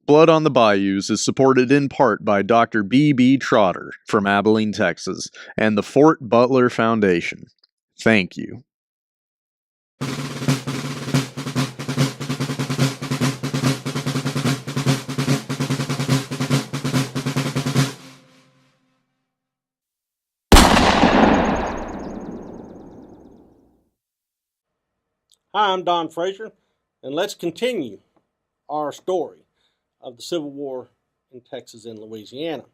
Blood on the Bayous is supported in part by Dr. B.B. Trotter from Abilene, Texas, and the Fort Butler Foundation. Thank you. Hi, I'm Don Frazier, and let's continue our story of the Civil War in Texas and Louisiana.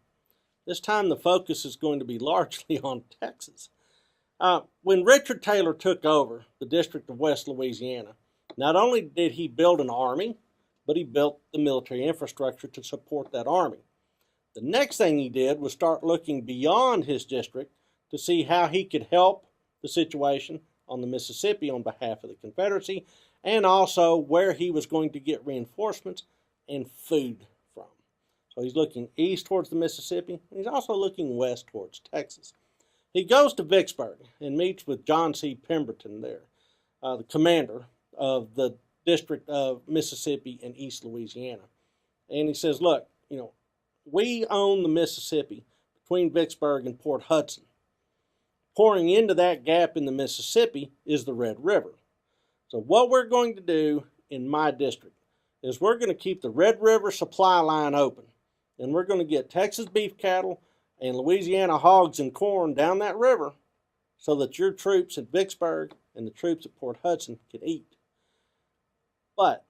This time the focus is going to be largely on Texas. When Richard Taylor took over the District of West Louisiana, not only did he build an army, but he built the military infrastructure to support that army. The next thing he did was start looking beyond his district to see how he could help the situation on the Mississippi on behalf of the Confederacy, and also where he was going to get reinforcements and food from. So he's looking east towards the Mississippi, and he's also looking west towards Texas. He goes to Vicksburg and meets with John C. Pemberton there, the commander of the District of Mississippi and East Louisiana. And he says, look, we own the Mississippi between Vicksburg and Port Hudson. Pouring into that gap in the Mississippi is the Red River. So what we're going to do in my district is we're going to keep the Red River supply line open, and we're going to get Texas beef cattle and Louisiana hogs and corn down that river so that your troops at Vicksburg and the troops at Port Hudson can eat. But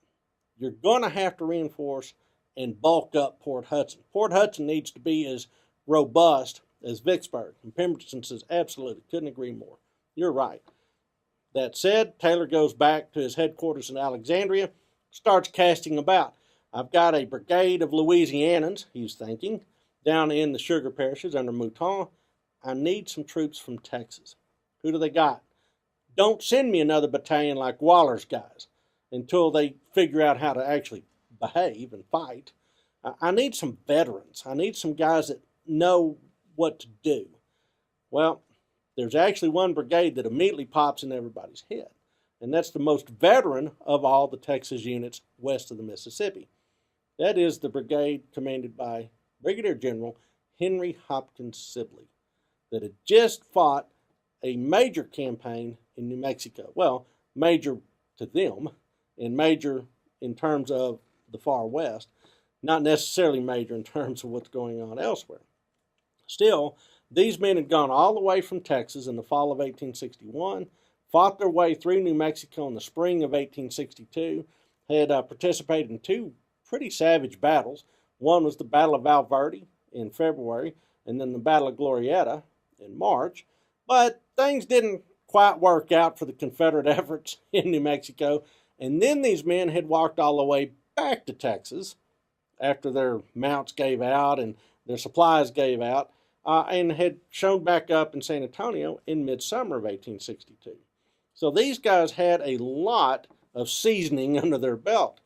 you're going to have to reinforce and bulk up Port Hudson. Port Hudson needs to be as robust as Vicksburg. And Pemberton says, absolutely, couldn't agree more. You're right. That said, Taylor goes back to his headquarters in Alexandria, starts casting about. I've got a brigade of Louisianans, he's thinking, down in the sugar parishes under Mouton. I need some troops from Texas. Who do they got? Don't send me another battalion like Waller's guys until they figure out how to actually behave and fight. I need some veterans. I need some guys that know what to do. Well, there's actually one brigade that immediately pops in everybody's head, and that's the most veteran of all the Texas units west of the Mississippi. That is the brigade commanded by Brigadier General Henry Hopkins Sibley, that had just fought a major campaign in New Mexico. Well, major to them, and major in terms of the far west, not necessarily major in terms of what's going on elsewhere. Still, these men had gone all the way from Texas in the fall of 1861, fought their way through New Mexico in the spring of 1862, had participated in two pretty savage battles. One was the Battle of Val Verde in February, and then the Battle of Glorieta in March. But things didn't quite work out for the Confederate efforts in New Mexico, and then these men had walked all the way back to Texas after their mounts gave out and their supplies gave out, and had shown back up in San Antonio in midsummer of 1862. So these guys had a lot of seasoning under their belt.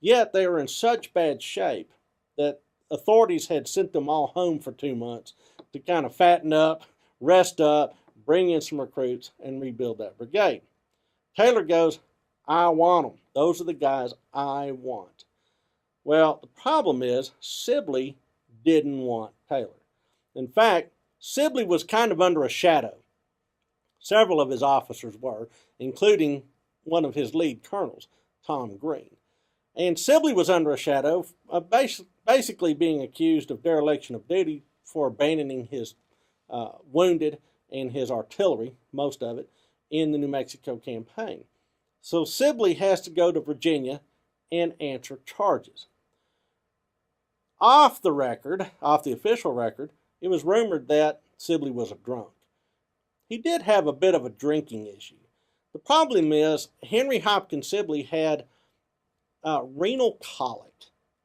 Yet they were in such bad shape that authorities had sent them all home for 2 months to kind of fatten up, rest up, bring in some recruits, and rebuild that brigade. Taylor goes, I want them. Those are the guys I want. Well, the problem is Sibley didn't want Taylor. In fact, Sibley was kind of under a shadow. Several of his officers were, including one of his lead colonels, Tom Green. And Sibley was under a shadow of basically being accused of dereliction of duty for abandoning his wounded and his artillery, most of it, in the New Mexico campaign. So Sibley has to go to Virginia and answer charges. Off the official record, it was rumored that Sibley was a drunk. He did have a bit of a drinking issue. The problem is Henry Hopkins Sibley had renal colic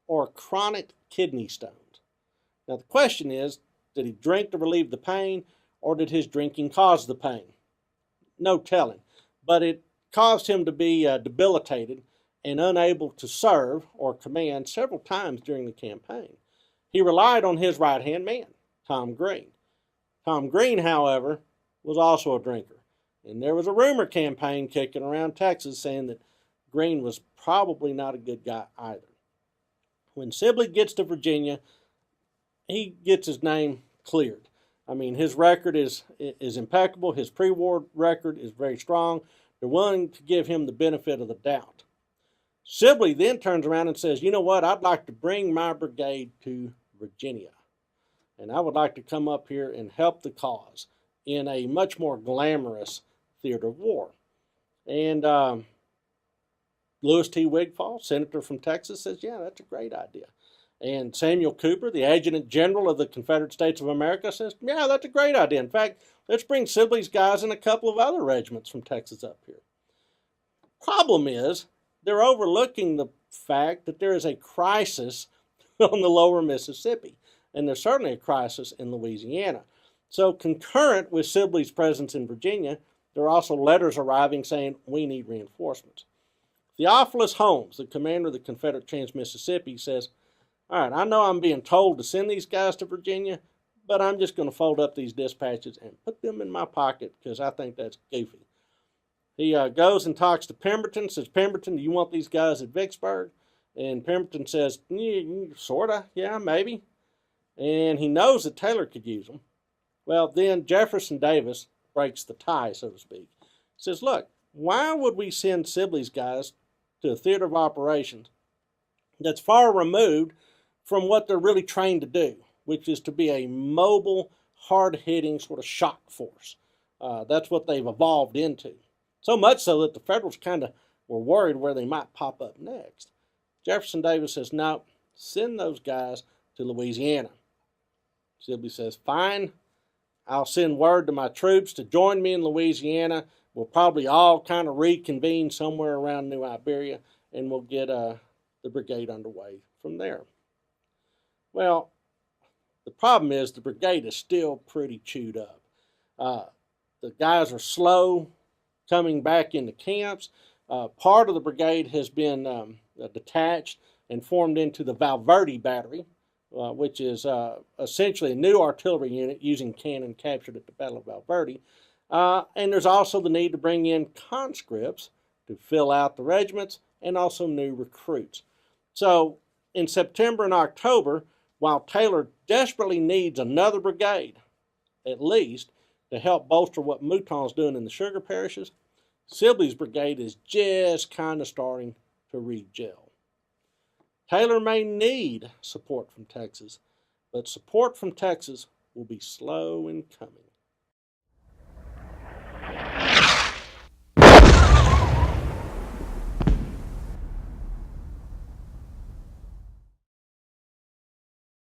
or chronic kidney stones. Now the question is, did he drink to relieve the pain, or did his drinking cause the pain? No telling, but it caused him to be debilitated and unable to serve or command several times during the campaign. He relied on his right-hand man, Tom Green. Tom Green, however, was also a drinker, and there was a rumor campaign kicking around Texas saying that Green was probably not a good guy either. When Sibley gets to Virginia, he gets his name cleared. I mean, his record is impeccable. His pre-war record is very strong. They're willing to give him the benefit of the doubt. Sibley then turns around and says, you know what, I'd like to bring my brigade to Virginia. And I would like to come up here and help the cause in a much more glamorous theater of war. And Louis T. Wigfall, senator from Texas, says, yeah, that's a great idea. And Samuel Cooper, the Adjutant General of the Confederate States of America, says, yeah, that's a great idea. In fact, let's bring Sibley's guys and a couple of other regiments from Texas up here. Problem is, they're overlooking the fact that there is a crisis on the lower Mississippi. And there's certainly a crisis in Louisiana. So concurrent with Sibley's presence in Virginia, there are also letters arriving saying, we need reinforcements. Theophilus Holmes, the commander of the Confederate Trans-Mississippi, says, all right, I know I'm being told to send these guys to Virginia, but I'm just going to fold up these dispatches and put them in my pocket because I think that's goofy. He goes and talks to Pemberton, says, Pemberton, do you want these guys at Vicksburg? And Pemberton says, sort of, yeah, maybe. And he knows that Taylor could use them. Well, then Jefferson Davis breaks the tie, so to speak. Says, look, why would we send Sibley's guys to a theater of operations that's far removed from what they're really trained to do, which is to be a mobile, hard-hitting sort of shock force. That's what they've evolved into. So much so that the Federals kind of were worried where they might pop up next. Jefferson Davis says, no, send those guys to Louisiana. Sibley says, fine, I'll send word to my troops to join me in Louisiana. We'll probably all kind of reconvene somewhere around New Iberia, and we'll get the brigade underway from there. Well, the problem is the brigade is still pretty chewed up. The guys are slow coming back into camps. Part of the brigade has been detached and formed into the Valverde Battery, which is essentially a new artillery unit using cannon captured at the Battle of Valverde. And there's also the need to bring in conscripts to fill out the regiments and also new recruits. So in September and October, while Taylor desperately needs another brigade, at least, to help bolster what Mouton's doing in the sugar parishes, Sibley's brigade is just kind of starting to regel. Taylor may need support from Texas, but support from Texas will be slow in coming.